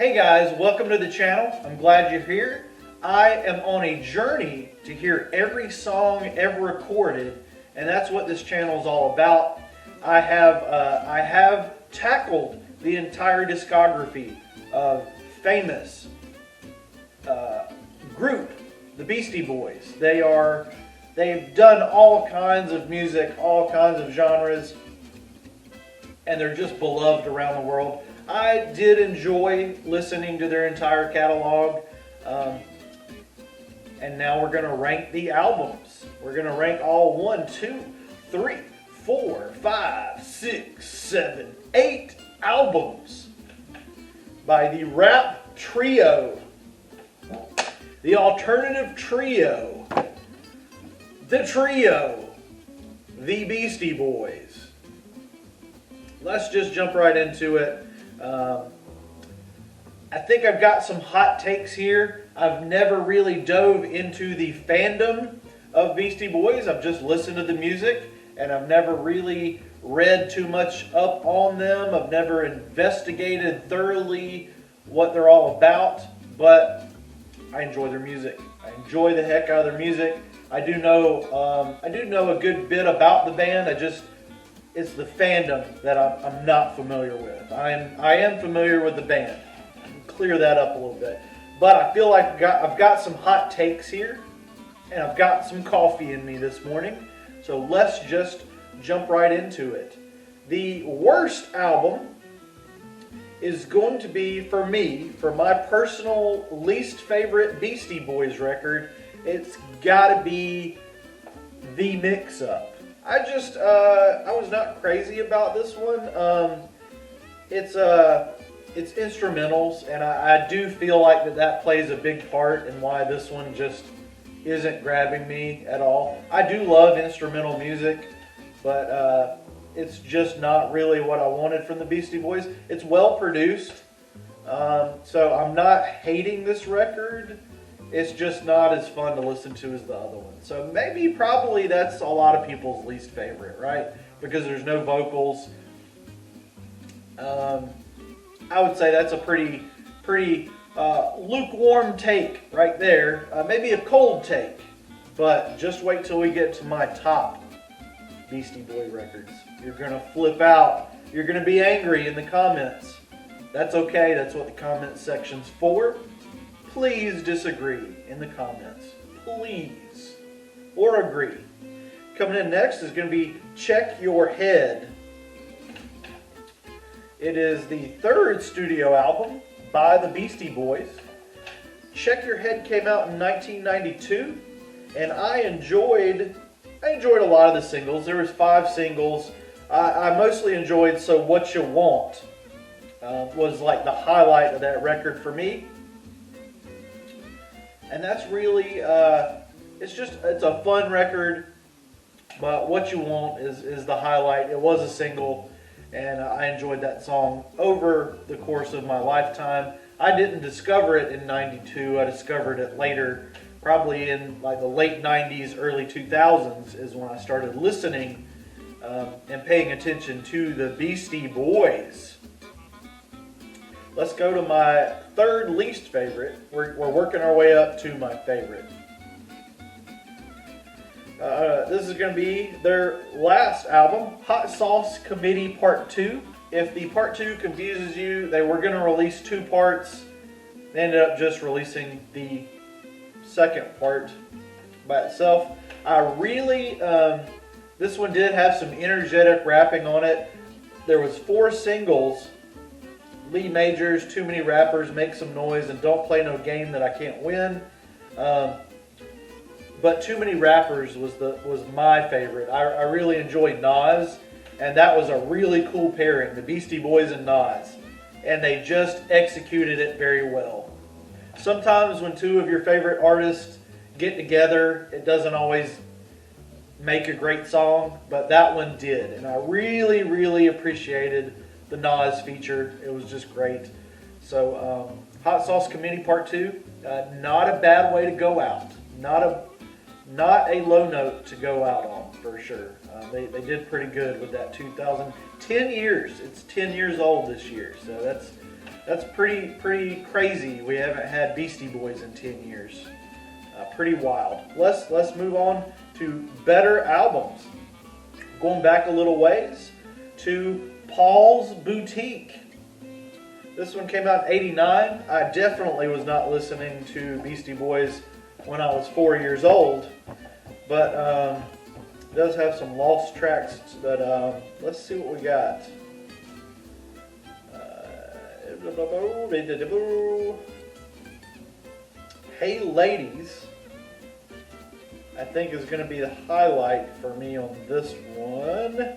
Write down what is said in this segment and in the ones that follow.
Hey guys, welcome to the channel. I'm glad you're here. I am on a journey to hear every song ever recorded, and that's what this channel is all about. I have tackled the entire discography of famous group, the Beastie Boys. They've done all kinds of music, all kinds of genres, and they're just beloved around the world. I did enjoy listening to their entire catalog, and now we're going to rank the albums. We're going to rank all 1, 2, 3, 4, 5, 6, 7, 8 albums by the rap trio, the alternative trio, the Beastie Boys. Let's just jump right into it. I think I've got some hot takes here. I've never really dove into the fandom of Beastie Boys. I've just listened to the music, and I've never really read too much up on them. I've never investigated thoroughly what they're all about, but I enjoy their music. I enjoy the heck out of their music. I do know a good bit about the band. It's the fandom that I'm not familiar with. I am familiar with the band. I can clear that up a little bit. But I feel like I've got some hot takes here, and I've got some coffee in me this morning. So let's just jump right into it. The worst album is going to be, for me, for my personal least favorite Beastie Boys record, it's got to be The Mix-Up. I was not crazy about this one. It's instrumentals, and I do feel like that plays a big part in why this one just isn't grabbing me at all. I do love instrumental music, but it's just not really what I wanted from the Beastie Boys. It's well produced, so I'm not hating this record. It's just not as fun to listen to as the other one. So probably that's a lot of people's least favorite, right? Because there's no vocals. I would say that's a pretty lukewarm take right there. Maybe a cold take, but just wait till we get to my top Beastie Boy records. You're gonna flip out. You're gonna be angry in the comments. That's okay. That's what the comment section's for. Please disagree in the comments. Please. Or agree. Coming in next is going to be Check Your Head. It is the third studio album by the Beastie Boys. Check Your Head came out in 1992, and I enjoyed a lot of the singles. There was 5 singles. I mostly enjoyed So What You Want was like the highlight of that record for me. And that's really, it's a fun record, but What You Want is the highlight. It was a single, and I enjoyed that song over the course of my lifetime. I didn't discover it in '92. I discovered it later, probably in like the late '90s, early 2000s is when I started listening and paying attention to the Beastie Boys. Let's go to my third least favorite. We're working our way up to my favorite. This is going to be their last album, Hot Sauce Committee Part 2. If the Part 2 confuses you, they were going to release 2 parts. They ended up just releasing the second part by itself. This one did have some energetic rapping on it. There was 4 singles. Lee Majors, Too Many Rappers, Make Some Noise, and Don't Play No Game That I Can't Win. But Too Many Rappers was my favorite. I really enjoyed Nas, and that was a really cool pairing, the Beastie Boys and Nas. And they just executed it very well. Sometimes when 2 of your favorite artists get together, it doesn't always make a great song, but that one did. And I really, really appreciated the Nas feature. It was just great. So Hot Sauce Committee Part 2, not a bad way to go out. Not a low note to go out on, for sure. They did pretty good with that 10 years. It's 10 years old this year, so That's pretty crazy. We haven't had Beastie Boys in 10 years. Pretty wild. Let's move on to better albums. Going back a little ways to Paul's Boutique. This one came out in '89. I definitely was not listening to Beastie Boys when I was 4 years old, but it does have some lost tracks. But let's see what we got. Hey Ladies, I think is going to be the highlight for me on this one.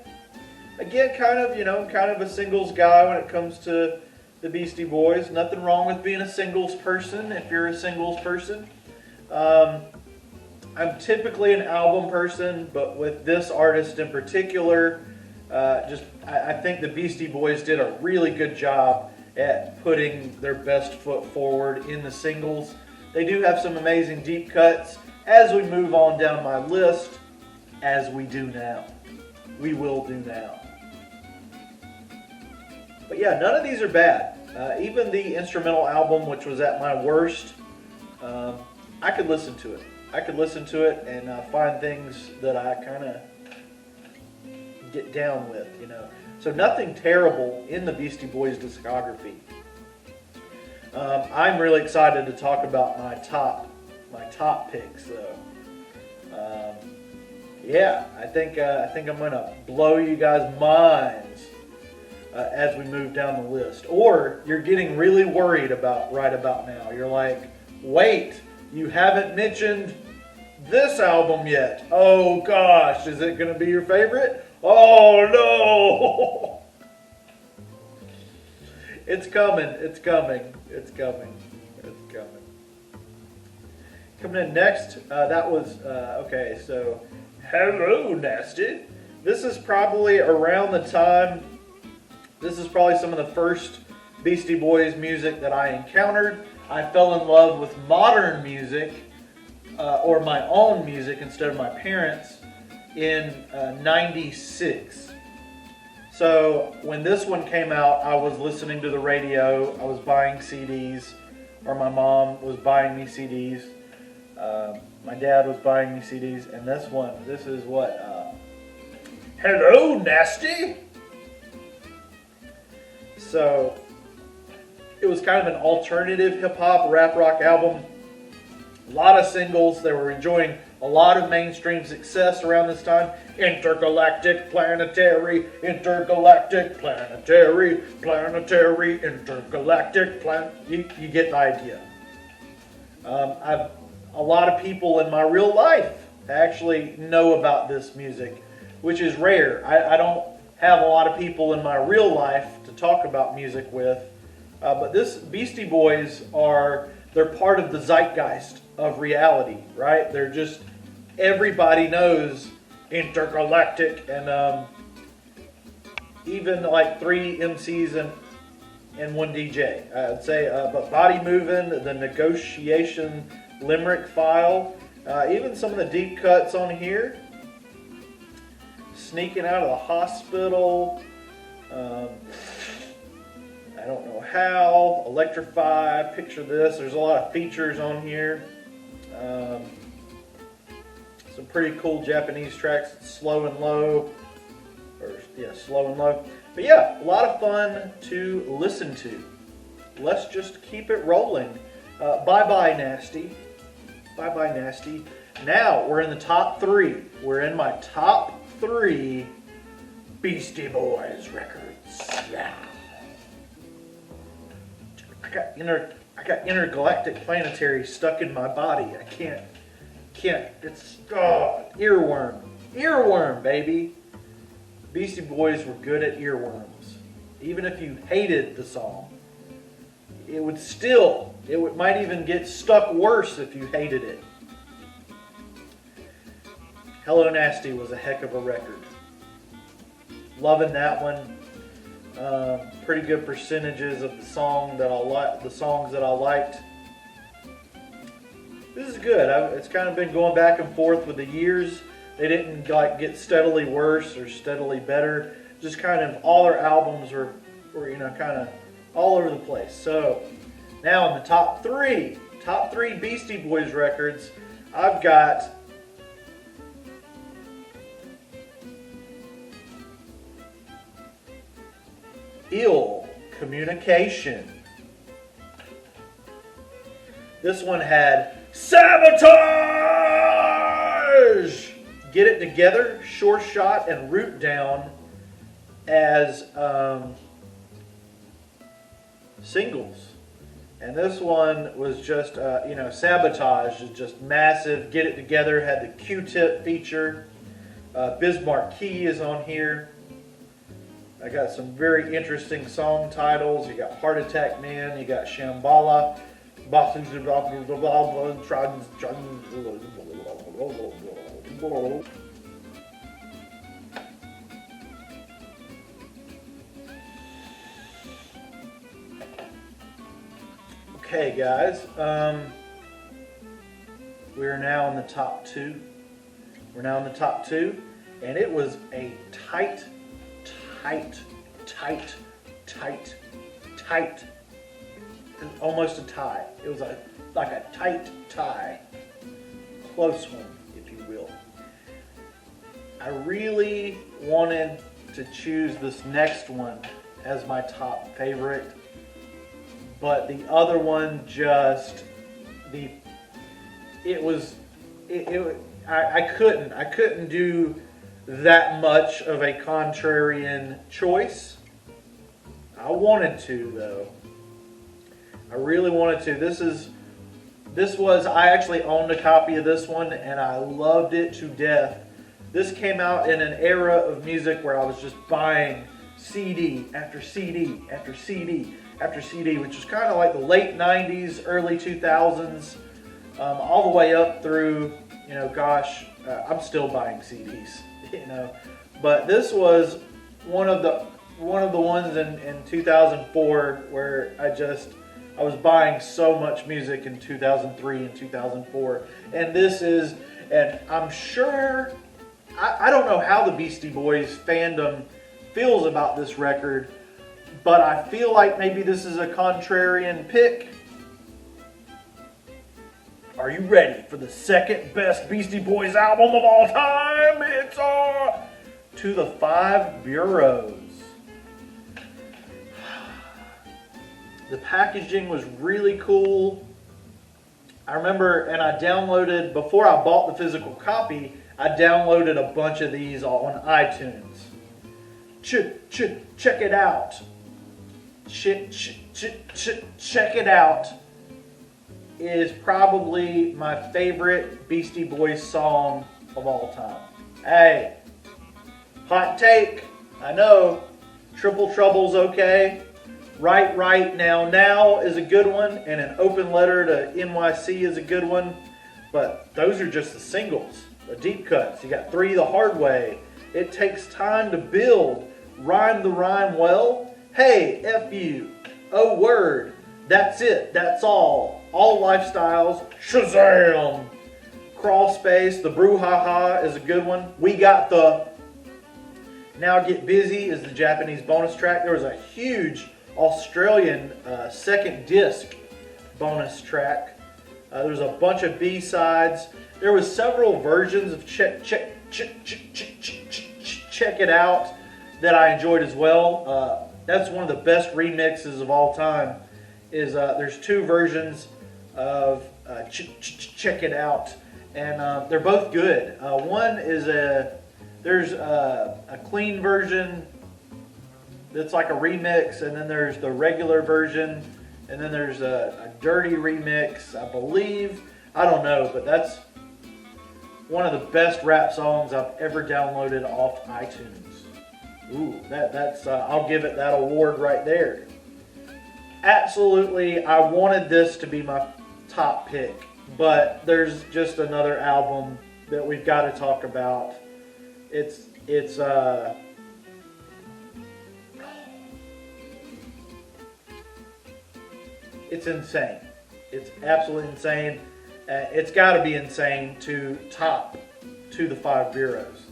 Again, kind of a singles guy when it comes to the Beastie Boys. Nothing wrong with being a singles person if you're a singles person. I'm typically an album person, but with this artist in particular, I think the Beastie Boys did a really good job at putting their best foot forward in the singles. They do have some amazing deep cuts. As we move on down my list, as we do now, we will do now. But yeah, none of these are bad. Even the instrumental album, which was at my worst, I could listen to it. I could listen to it and find things that I kind of get down with, So nothing terrible in the Beastie Boys discography. I'm really excited to talk about my top picks, though. Yeah, I think I'm gonna blow you guys' minds as we move down the list. Or you're getting really worried right about now. You're like, wait, you haven't mentioned this album yet. Oh gosh, is it gonna be your favorite? Oh no! It's coming. Coming in next, that was, okay, so, Hello Nasty. This is probably around the time, this is probably some of the first Beastie Boys music that I encountered. I fell in love with modern music, or my own music instead of my parents', in '96. So when this one came out, I was listening to the radio, I was buying CDs, or my mom was buying me CDs, my dad was buying me CDs, and this is what, Hello Nasty? So, it was kind of an alternative hip-hop, rap-rock album, a lot of singles. They were enjoying a lot of mainstream success around this time. Intergalactic, planetary, intergalactic, planetary, intergalactic, you get the idea. A lot of people in my real life actually know about this music, which is rare. I don't have a lot of people in my real life to talk about music with, but this Beastie Boys they're part of the zeitgeist of reality, right? They're just, everybody knows intergalactic, and even like 3 MCs and 1 DJ. I'd say, but Body Movin', The Negotiation, Limerick File, even some of the deep cuts on here. Sneaking Out of the Hospital, I Don't Know How, Electrify, Picture This. There's a lot of features on here. Some pretty cool Japanese tracks, Slow and Low. Slow and Low. But yeah, a lot of fun to listen to. Let's just keep it rolling. Bye-bye, Nasty. Bye-bye, Nasty. Now, we're in the top 3. We're in my top 3 Beastie Boys records. Yeah. I got intergalactic planetary stuck in my body. I can't, it's, earworm, baby. Beastie Boys were good at earworms. Even if you hated the song, it might even get stuck worse if you hated it. Hello Nasty was a heck of a record. Loving that one. Pretty good percentages of the songs that I liked. This is good. It's kind of been going back and forth with the years. They didn't get steadily worse or steadily better. Just kind of all their albums were kind of all over the place. So now in the top three Beastie Boys records, I've got Ill Communication. This one had Sabotage, Get It Together, Sure Shot, and Root Down as singles. And this one was just, Sabotage is just massive. Get It Together had the Q-Tip feature. Bismarck Key is on here. I got some very interesting song titles. You got Heart Attack Man, you got Shambhala. Okay, guys, we are now in the top two. We're now in the top two, and it was a tight, almost a tie. It was like a tight tie, close one, if you will. I really wanted to choose this next one as my top favorite, but the other one I couldn't do that much of a contrarian choice. I wanted to, though. I really wanted to. I actually owned a copy of this one and I loved it to death. This came out in an era of music where I was just buying CD after CD after CD after CD, which was kind of like the late 90s, early 2000s, all the way up through, I'm still buying CDs, But this was one of the ones in 2004 where I was buying so much music in 2003 and 2004. And I'm sure, I don't know how the Beastie Boys fandom feels about this record, but I feel like maybe this is a contrarian pick. Are you ready for the second best Beastie Boys album of all time? It's To the Five Bureaus. The packaging was really cool. I remember, and I downloaded, before I bought the physical copy, I downloaded a bunch of these on iTunes. Check it out. Check it out is probably my favorite Beastie Boys song of all time. Hey, hot take, I know, Triple Trouble's okay. Right Now is a good one, and An Open Letter to NYC is a good one, but those are just the singles, the deep cuts. You got Three the Hard Way, It Takes Time to Build, Rhyme the Rhyme Well, Hey, F You, Oh Word, That's It, That's All Lifestyles, Shazam, Crawl Space, The Brouhaha is a good one. We got the Now Get Busy is the Japanese bonus track. There was a huge Australian second disc bonus track. There's a bunch of B-sides. There was several versions of Check It Out that I enjoyed as well. That's one of the best remixes of all time. There's two versions of Check It Out, and they're both good. One is there's a clean version that's like a remix, and then there's the regular version, and then there's a dirty remix, I believe. I don't know, but that's one of the best rap songs I've ever downloaded off iTunes. Ooh, that's I'll give it that award right there. Absolutely, I wanted this to be my top pick, but there's just another album that we've got to talk about. It's insane. It's absolutely insane. It's got to be insane to top To the Five Bureaus.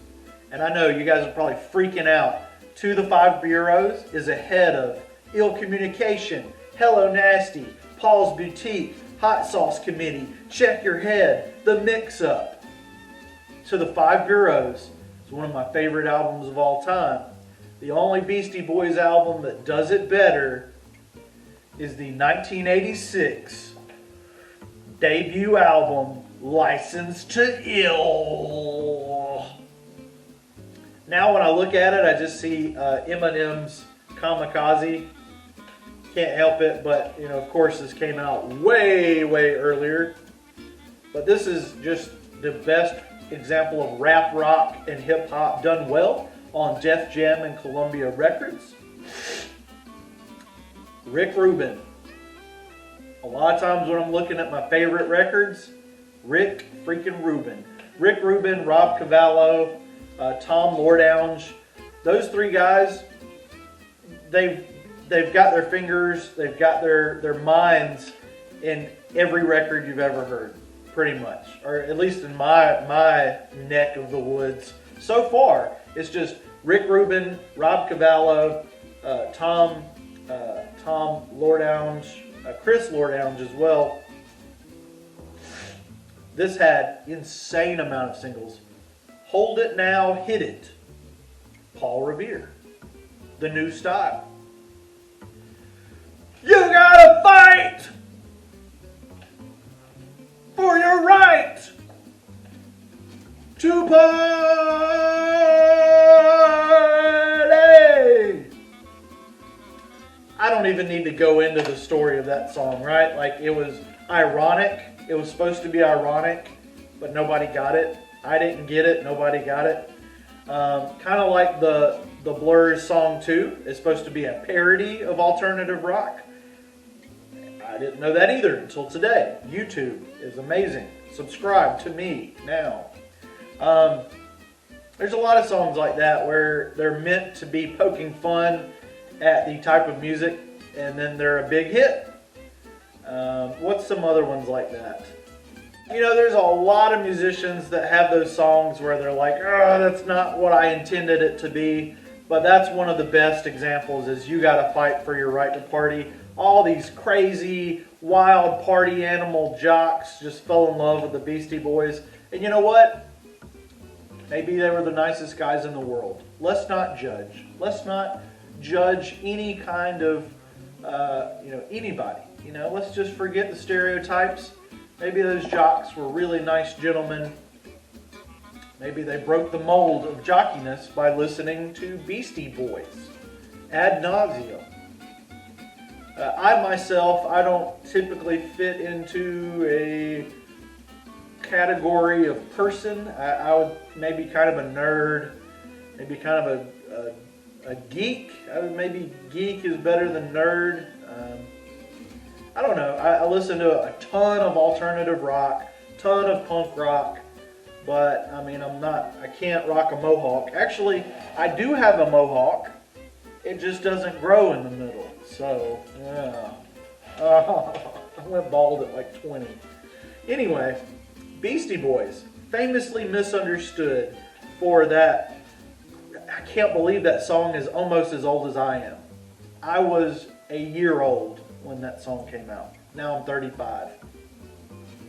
And I know you guys are probably freaking out. To the Five Bureaus is ahead of Ill Communication, Hello Nasty, Paul's Boutique, Hot Sauce Committee, Check Your Head, The Mix-Up. To the Five Bureaus is one of my favorite albums of all time. The only Beastie Boys album that does it better is the 1986 debut album, License to Ill. Now when I look at it, I just see Eminem's Kamikaze. Can't help it, but of course this came out way earlier. But this is just the best example of rap, rock, and hip hop done well on Def Jam and Columbia Records. Rick Rubin. A lot of times when I'm looking at my favorite records, Rick freaking Rubin. Rick Rubin, Rob Cavallo, Tom Lordange. Those three guys, they've got their fingers, they've got their minds in every record you've ever heard, pretty much. Or at least in my neck of the woods. So far, it's just Rick Rubin, Rob Cavallo, Tom Lordange, Chris Lordange as well. This had insane amount of singles. Hold It Now, Hit It, Paul Revere, The New Style. You gotta fight for your right to party. I don't even need to go into the story of that song, right? Like, it was ironic. It was supposed to be ironic, but nobody got it. I didn't get it. Nobody got it. Kind of like the Blur's song 2. It's supposed to be a parody of alternative rock. I didn't know that either until today. YouTube is amazing. Subscribe to me now. There's a lot of songs like that where they're meant to be poking fun at the type of music, and then they're a big hit. What's some other ones like that? There's a lot of musicians that have those songs where they're like, oh, that's not what I intended it to be. But that's one of the best examples is You Gotta Fight for Your Right to Party. All these crazy, wild party animal jocks just fell in love with the Beastie Boys. And you know what? Maybe they were the nicest guys in the world. Let's not judge. Let's not judge any kind of, anybody. Let's just forget the stereotypes. Maybe those jocks were really nice gentlemen. Maybe they broke the mold of jockiness by listening to Beastie Boys ad nauseum. I myself, I don't typically fit into a category of person. I would maybe kind of a nerd, maybe kind of a geek. Maybe geek is better than nerd. I don't know. I listen to a ton of alternative rock, ton of punk rock, but I can't rock a mohawk. Actually, I do have a mohawk. It just doesn't grow in the middle. So, yeah. I went bald at like 20. Anyway, Beastie Boys, famously misunderstood for that. I can't believe that song is almost as old as I am. I was a year old when that song came out. Now I'm 35.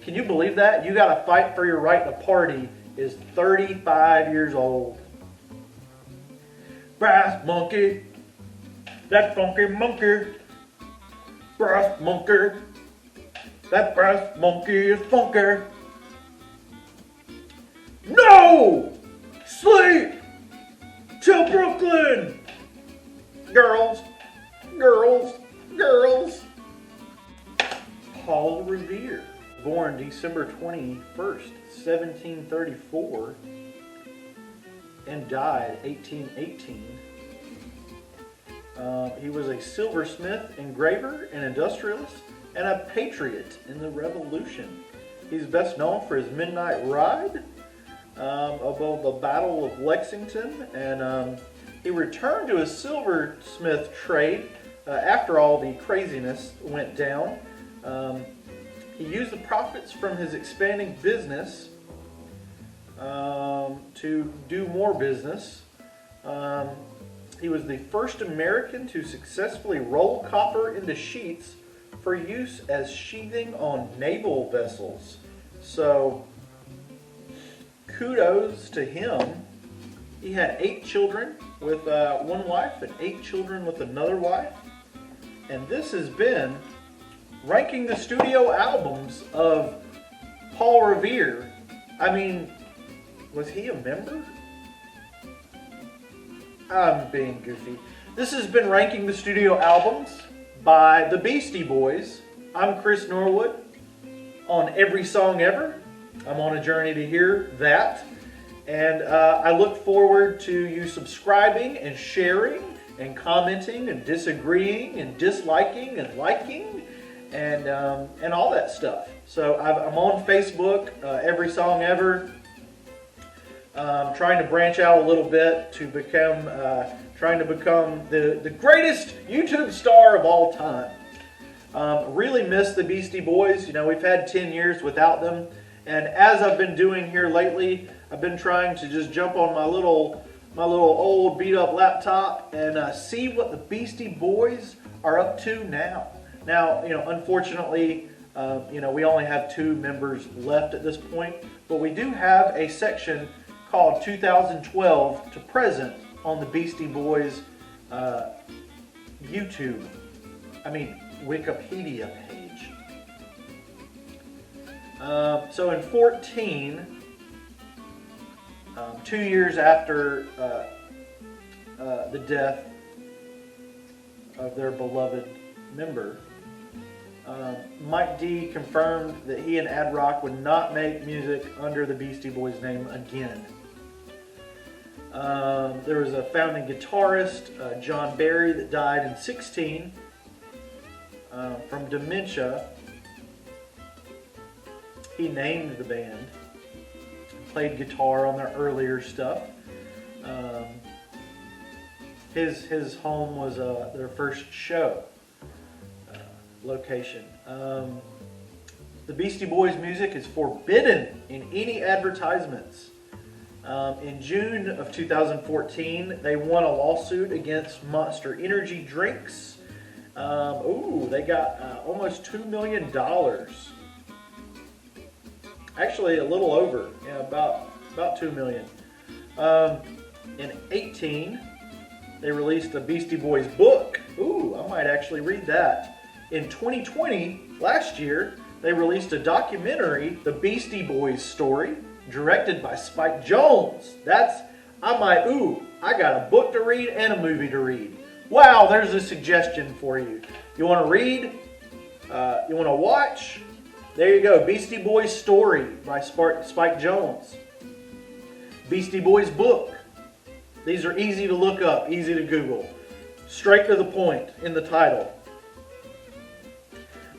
Can you believe that? You Gotta Fight for Your Right to Party is 35 years old. Brass monkey, that funky monkey. Brass monkey, that brass monkey is funky. No! Sleep till Brooklyn! Girls, girls, girls. Paul Revere, born December 21st, 1734, and died 1818. He was a silversmith, engraver, and industrialist, and a patriot in the Revolution. He's best known for his midnight ride above the Battle of Lexington, and he returned to his silversmith trade after all the craziness went down. He used the profits from his expanding business to do more business. He was the first American to successfully roll copper into sheets for use as sheathing on naval vessels. So, kudos to him. He had 8 children with one wife and 8 children with another wife. And this has been ranking the studio albums of Paul Revere. I mean, was he a member? I'm being goofy. This has been ranking the studio albums by the Beastie Boys. I'm Chris Norwood. On Every Song Ever, I'm on a journey to hear that. And I look forward to you subscribing and sharing and commenting and disagreeing and disliking and liking and all that stuff. So I'm on Facebook, Every Song Ever. Trying to branch out a little bit to become, the greatest YouTube star of all time. Really miss the Beastie Boys. You know, we've had 10 years without them. And as I've been doing here lately, I've been trying to just jump on my little old beat up laptop and see what the Beastie Boys are up to now. Now, you know, unfortunately, we only have 2 members left at this point, but we do have a section called 2012 to present on the Beastie Boys Wikipedia page. So in 2014, 2 years after the death of their beloved member, Mike D confirmed that he and Ad Rock would not make music under the Beastie Boys name again. There was a founding guitarist, John Barry, that died in 2016 from dementia. He named the band, played guitar on their earlier stuff. His home was their first show location. The Beastie Boys music is forbidden in any advertisements. In June of 2014, they won a lawsuit against Monster Energy drinks. They got almost $2 million. Actually, a little over, about 2 million. In 2018, they released a Beastie Boys book. I might actually read that. In 2020, last year, they released a documentary, The Beastie Boys Story, directed by Spike Jonze. I got a book to read and a movie to read. Wow, there's a suggestion for you. You want to read? You want to watch? There you go, Beastie Boys Story by Spike Jonze. Beastie Boys book. These are easy to look up, easy to Google. Straight to the point in the title.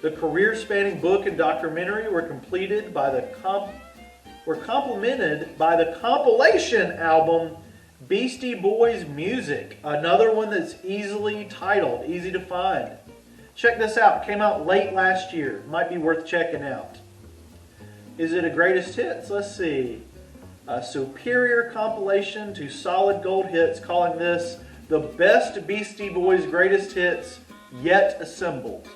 The career-spanning book and documentary were complemented by the compilation album Beastie Boys Music. Another one that's easily titled, easy to find. Check this out. Came out late last year. Might be worth checking out. Is it a greatest hits? Let's see. A superior compilation to solid gold hits, calling this the best Beastie Boys greatest hits yet assembled.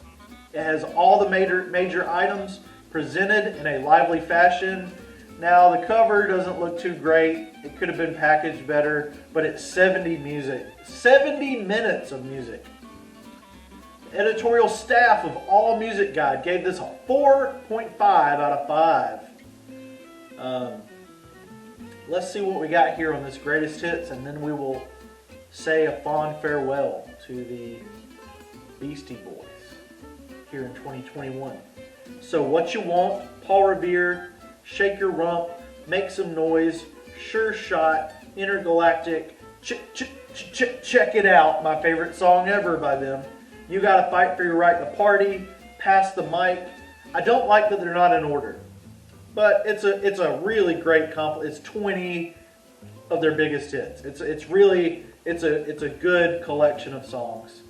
It has all the major items presented in a lively fashion. Now the cover doesn't look too great. It could have been packaged better, but it's 70 minutes of music. The editorial staff of All Music Guide gave this a 4.5 out of 5. Let's see what we got here on this greatest hits, and then we will say a fond farewell to the Beastie Boys here in 2021. So What You Want, Paul Revere, Shake Your Rump, Make Some Noise, Sure Shot, Intergalactic, Check It Out, my favorite song ever by them. You Gotta Fight for Your Right to Party, Pass the Mic. I don't like that they're not in order, but it's a really great it's 20 of their biggest hits. It's a good collection of songs.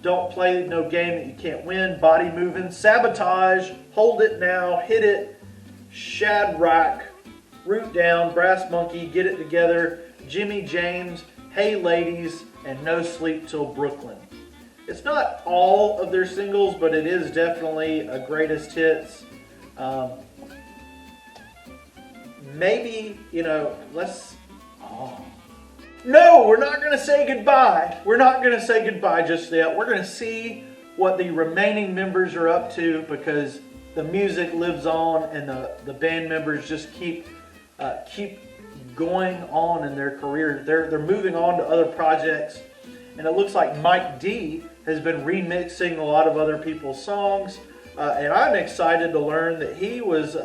Don't Play No Game That You Can't Win, Body Moving, Sabotage, Hold It Now, Hit It, Shadrach, Root Down, Brass Monkey, Get It Together, Jimmy James, Hey Ladies, and No Sleep Till Brooklyn. It's not all of their singles, but it is definitely a greatest hits. Maybe, let's... Oh. No, we're not going to say goodbye. We're not going to say goodbye just yet. We're going to see what the remaining members are up to, because the music lives on and the band members just keep going on in their career. They're moving on to other projects, and it looks like Mike D has been remixing a lot of other people's songs, and I'm excited to learn that he was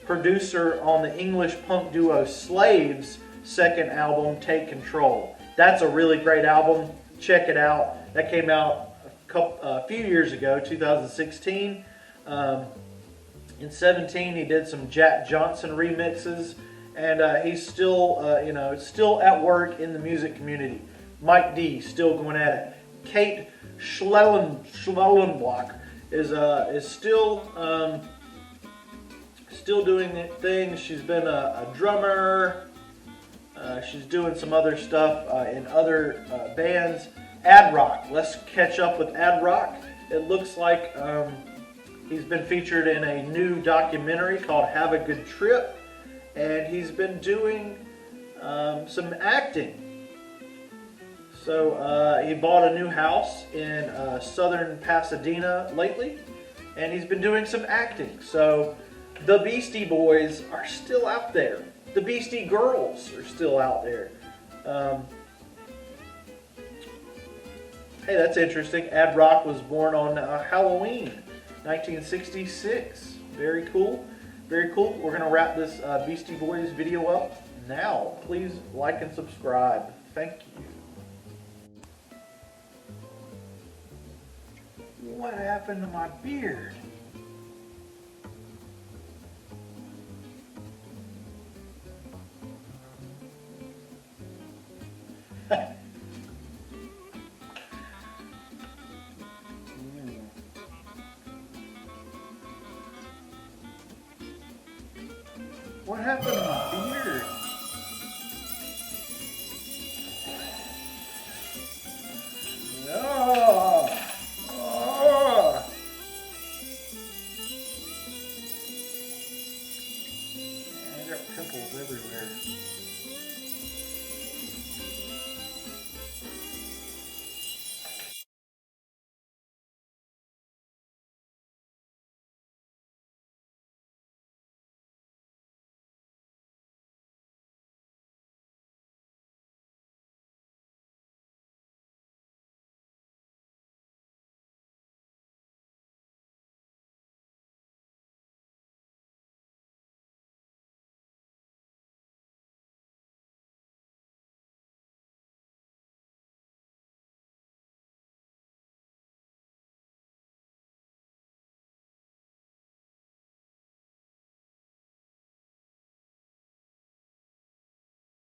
producer on the English punk duo Slave's second album, Take Control. That's a really great album. Check it out. That came out a few years ago, 2016. In 17, he did some Jack Johnson remixes, and he's still, still at work in the music community. Mike D, still going at it. Kate Schlellenbach is still doing things. She's been a drummer. She's doing some other stuff in other bands. Ad Rock. Let's catch up with Ad Rock. It looks like he's been featured in a new documentary called Have a Good Trip, and he's been doing some acting. So he bought a new house in southern Pasadena lately, and he's been doing some acting. So the Beastie Boys are still out there. The Beastie Girls are still out there. Hey, that's interesting. Ad Rock was born on Halloween, 1966. Very cool. Very cool. We're going to wrap this Beastie Boys video up now. Please like and subscribe. Thank you. What happened to my beard? What happened to my beard?